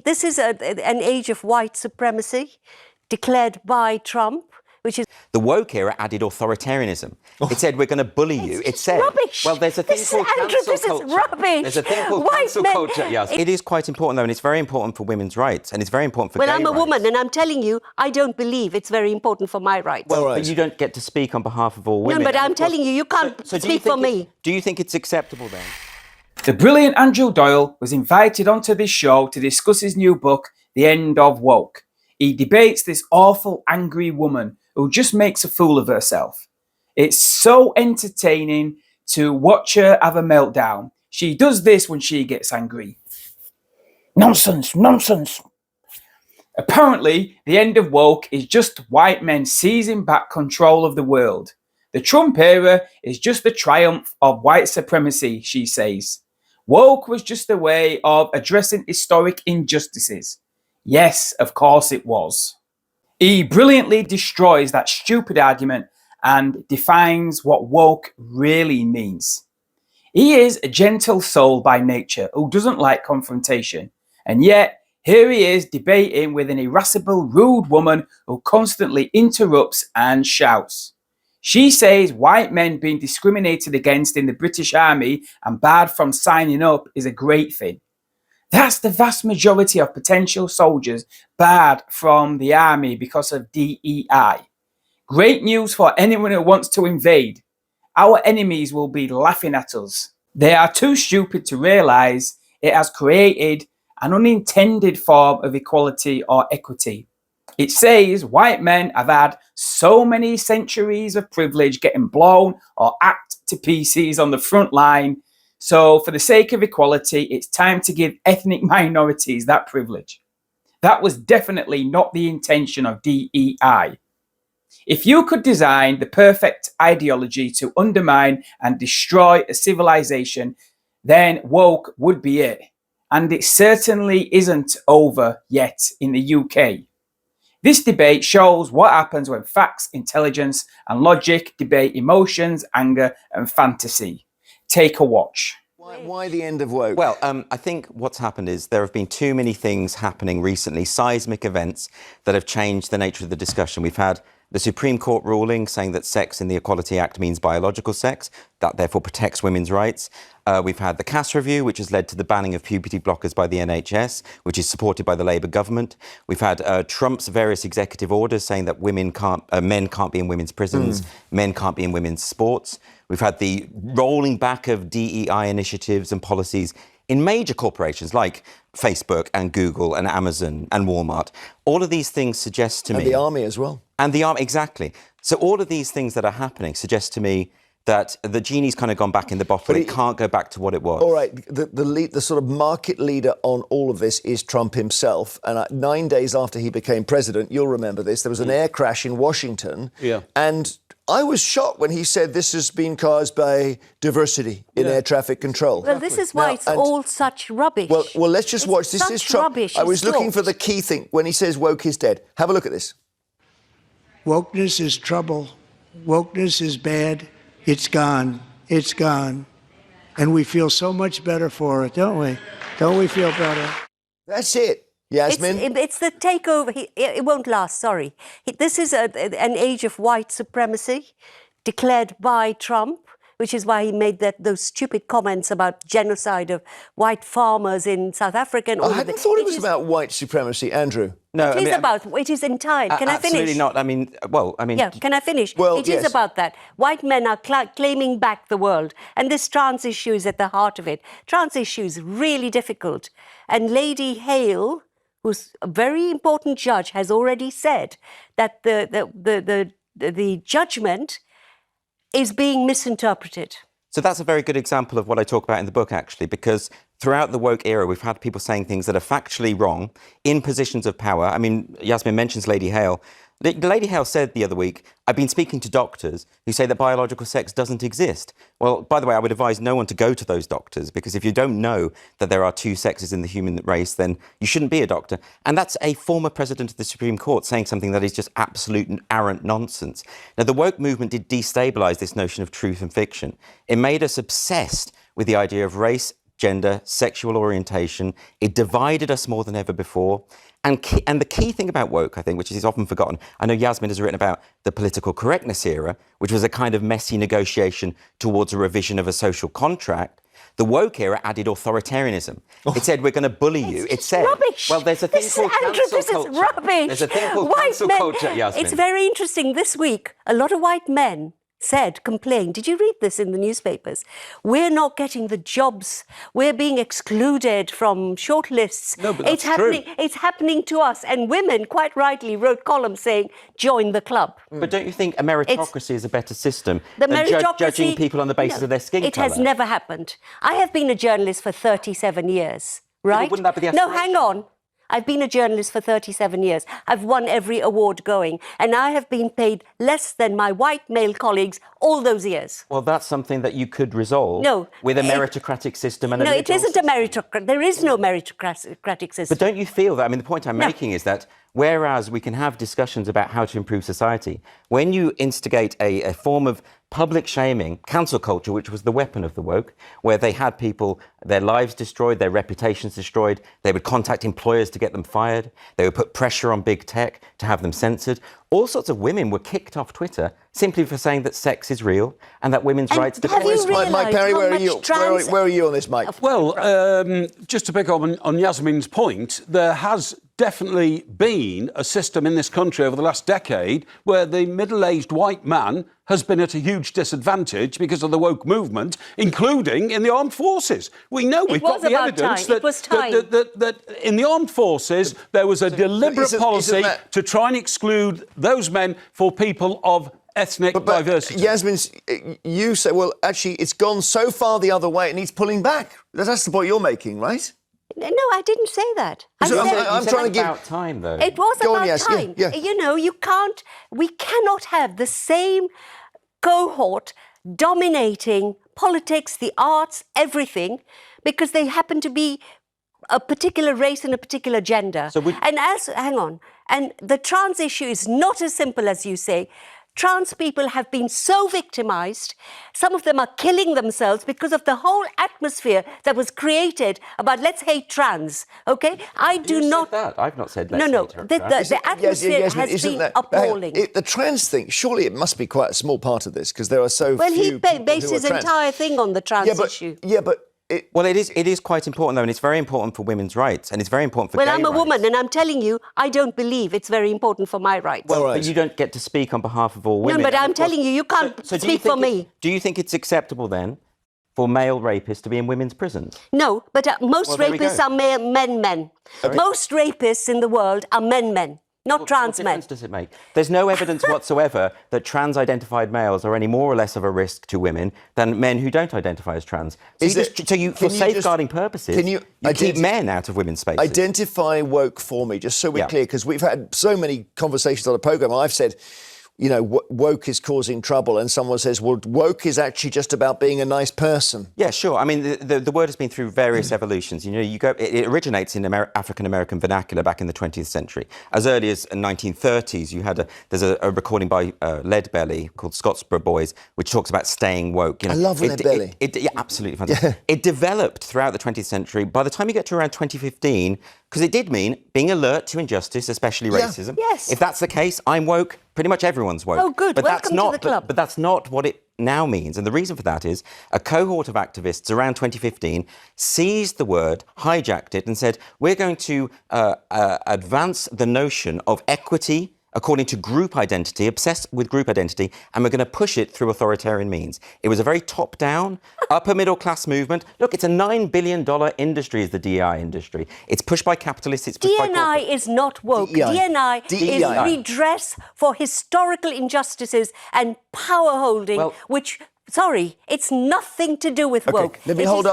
This is an age of white supremacy declared by Trump, which is... The woke era added authoritarianism. It said, we're going to bully you. It said... rubbish. Well, there's a thing called cancel culture. This is rubbish. There's a thing called cancel culture, yes. It is quite important, though, and it's very important for women's rights, and it's very important for gay rights. Well, I'm a woman, and I'm telling you, I don't believe it's very important for my rights. Well, but you don't get to speak on behalf of all women. No, but I'm telling you, you can't speak for me. Do you think it's acceptable, then? The brilliant Andrew Doyle was invited onto this show to discuss his new book, The End of Woke. He debates this awful, angry woman who just makes a fool of herself. It's so entertaining to watch her have a meltdown. She does this when she gets angry. Nonsense, nonsense. Apparently, the end of woke is just white men seizing back control of the world. The Trump era is just the triumph of white supremacy, she says. Woke was just a way of addressing historic injustices. Yes, of course it was. He brilliantly destroys that stupid argument and defines what woke really means. He is a gentle soul by nature who doesn't like confrontation. And yet, here he is debating with an irascible, rude woman who constantly interrupts and shouts. She says white men being discriminated against in the British Army and barred from signing up is a great thing. That's the vast majority of potential soldiers barred from the army because of DEI. Great news for anyone who wants to invade. Our enemies will be laughing at us. They are too stupid to realise it has created an unintended form of equality or equity. It says white men have had so many centuries of privilege getting blown or hacked to pieces on the front line. So for the sake of equality, it's time to give ethnic minorities that privilege. That was definitely not the intention of DEI. If you could design the perfect ideology to undermine and destroy a civilization, then woke would be it. And it certainly isn't over yet in the UK. This debate shows what happens when facts, intelligence, and logic debate emotions, anger, and fantasy. Take a watch. Why the end of woke? Well, I think what's happened is there have been too many things happening recently, seismic events that have changed the nature of the discussion. We've had the Supreme Court ruling saying that sex in the Equality Act means biological sex. That therefore protects women's rights. We've had the Cass review, which has led to the banning of puberty blockers by the NHS, which is supported by the Labour government. We've had Trump's various executive orders saying that men can't be in women's prisons, men can't be in women's sports. We've had the rolling back of DEI initiatives and policies in major corporations like Facebook and Google and Amazon and Walmart. All of these things suggest to me... And the army as well. And the army, exactly. So all of these things that are happening suggest to me that the genie's kind of gone back in the bottle. It can't go back to what it was. All right, the sort of market leader on all of this is Trump himself. And 9 days after he became president, you'll remember this, there was an air crash in Washington. Yeah. And I was shocked when he said this has been caused by diversity in air traffic control. Well, this is why it's all such rubbish. Well, let's just watch. This is Trump. I was looking for the key thing when he says woke is dead. Have a look at this. Wokeness is trouble. Wokeness is bad. It's gone. It's gone. And we feel so much better for it, don't we? Don't we feel better? That's it. Yasmin? It's the takeover. It won't last, sorry. This is an age of white supremacy declared by Trump, which is why he made those stupid comments about genocide of white farmers in South Africa. And all I hadn't thought it was about white supremacy, Andrew. No, it is entirely. Can I finish? Absolutely not. Yeah, can I finish? Well, it is about that. White men are claiming back the world, and this trans issue is at the heart of it. Trans issue is really difficult. And Lady Hale, who's a very important judge, has already said that the judgment is being misinterpreted. So that's a very good example of what I talk about in the book, actually, because throughout the woke era, we've had people saying things that are factually wrong in positions of power. I mean, Yasmin mentions Lady Hale. Lady Hale said the other week, I've been speaking to doctors who say that biological sex doesn't exist. Well, by the way, I would advise no one to go to those doctors, because if you don't know that there are two sexes in the human race, then you shouldn't be a doctor. And that's a former president of the Supreme Court saying something that is just absolute and arrant nonsense. Now, the woke movement did destabilise this notion of truth and fiction. It made us obsessed with the idea of race, gender, sexual orientation. It divided us more than ever before. And the key thing about woke, I think, which is often forgotten, I know Yasmin has written about the political correctness era, which was a kind of messy negotiation towards a revision of a social contract. The woke era added authoritarianism. It said, we're going to bully you. It said, rubbish. well, there's a thing called cancel culture. This is rubbish. There's a thing called White cancel men, culture, Yasmin. It's very interesting. This week, a lot of white men complained. Did you read this in the newspapers? We're not getting the jobs. We're being excluded from shortlists. No, but that's true. It's happening to us. And women, quite rightly, wrote columns saying, join the club. But don't you think a meritocracy is a better system The than meritocracy, judging people on the basis of their skin It colour? has never happened. I have been a journalist for 37 years, right? wouldn't that be the No, aspiration? hang on. I've been a journalist for 37 years. I've won every award going, and I have been paid less than my white male colleagues all those years. Well, that's something that you could resolve with a meritocratic system and a No, it liberal isn't a meritocratic. There is no meritocratic system. But don't you feel that? I mean, the point I'm making is that whereas we can have discussions about how to improve society, when you instigate a form of public shaming, cancel culture, which was the weapon of the woke, where they had people, their lives destroyed, their reputations destroyed, they would contact employers to get them fired, they would put pressure on big tech to have them censored. All sorts of women were kicked off Twitter simply for saying that sex is real and that women's rights have you depend. realised Mike Perry, how where are much you? trans- Where are you on this, Mike? Well, just to pick up on Yasmin's point, there has definitely been a system in this country over the last decade where the middle-aged white man has been at a huge disadvantage because of the woke movement, including in the armed forces. We know we've got the evidence that in the armed forces there was a deliberate policy to try and exclude those men for people of ethnic diversity. Yasmin, you say, well, actually, it's gone so far the other way, it needs pulling back. That's the point you're making, right? No, I didn't say that. I'm trying to give about time, though. It was Go on, about yes, time. yeah. You know, we cannot have the same cohort dominating politics, the arts, everything, because they happen to be a particular race and a particular gender. Hang on, and the trans issue is not as simple as you say. Trans people have been so victimized. Some of them are killing themselves because of the whole atmosphere that was created about let's hate trans. Okay, I do not. Said that. I've not said let's No. hate trans. The atmosphere has been appalling. The trans thing, surely it must be quite a small part of this because there are so few. Well, he people based who are his trans. entire thing on the trans issue. Yeah, but. Well, it is quite important, though, and it's very important for women's rights, and it's very important for gay I'm a rights. woman, and I'm telling you, I don't believe it's very important for my rights. Well, but you don't get to speak on behalf of all women. No, but I'm telling you, you can't speak for me. Do you think it's acceptable, then, for male rapists to be in women's prisons? No, but most rapists are men. Okay. Most rapists in the world are men. Not trans men. What difference does it make? There's no evidence whatsoever that trans-identified males are any more or less of a risk to women than men who don't identify as trans. For safeguarding purposes, you keep men out of womenens spaces. Identify woke for me, just so we're clear, because we've had so many conversations on the programme. I've said, you know, woke is causing trouble, and someone says, well, woke is actually just about being a nice person. Yeah, sure. I mean, the word has been through various evolutions. You know, it originates in African-American vernacular back in the 20th century. As early as the 1930s, there's a recording by Leadbelly called Scottsboro Boys, which talks about staying woke. You know, I love Leadbelly. Yeah, absolutely fantastic. Yeah. It developed throughout the 20th century. By the time you get to around 2015, because it did mean being alert to injustice, especially racism. Yes. If that's the case, I'm woke. Pretty much everyone's woke. Oh, good. Welcome to the club. But that's not what it now means. And the reason for that is a cohort of activists around 2015 seized the word, hijacked it, and said, we're going to advance the notion of equity according to group identity, obsessed with group identity, and we're going to push it through authoritarian means. It was a very top-down, upper-middle-class movement. Look, it's a $9 billion industry, is the DEI industry. It's pushed by capitalists, it's pushed by corporates. DNI is not woke. DNI is redress for historical injustices and power holding, which, sorry, it's nothing to do with woke. Let me hold up.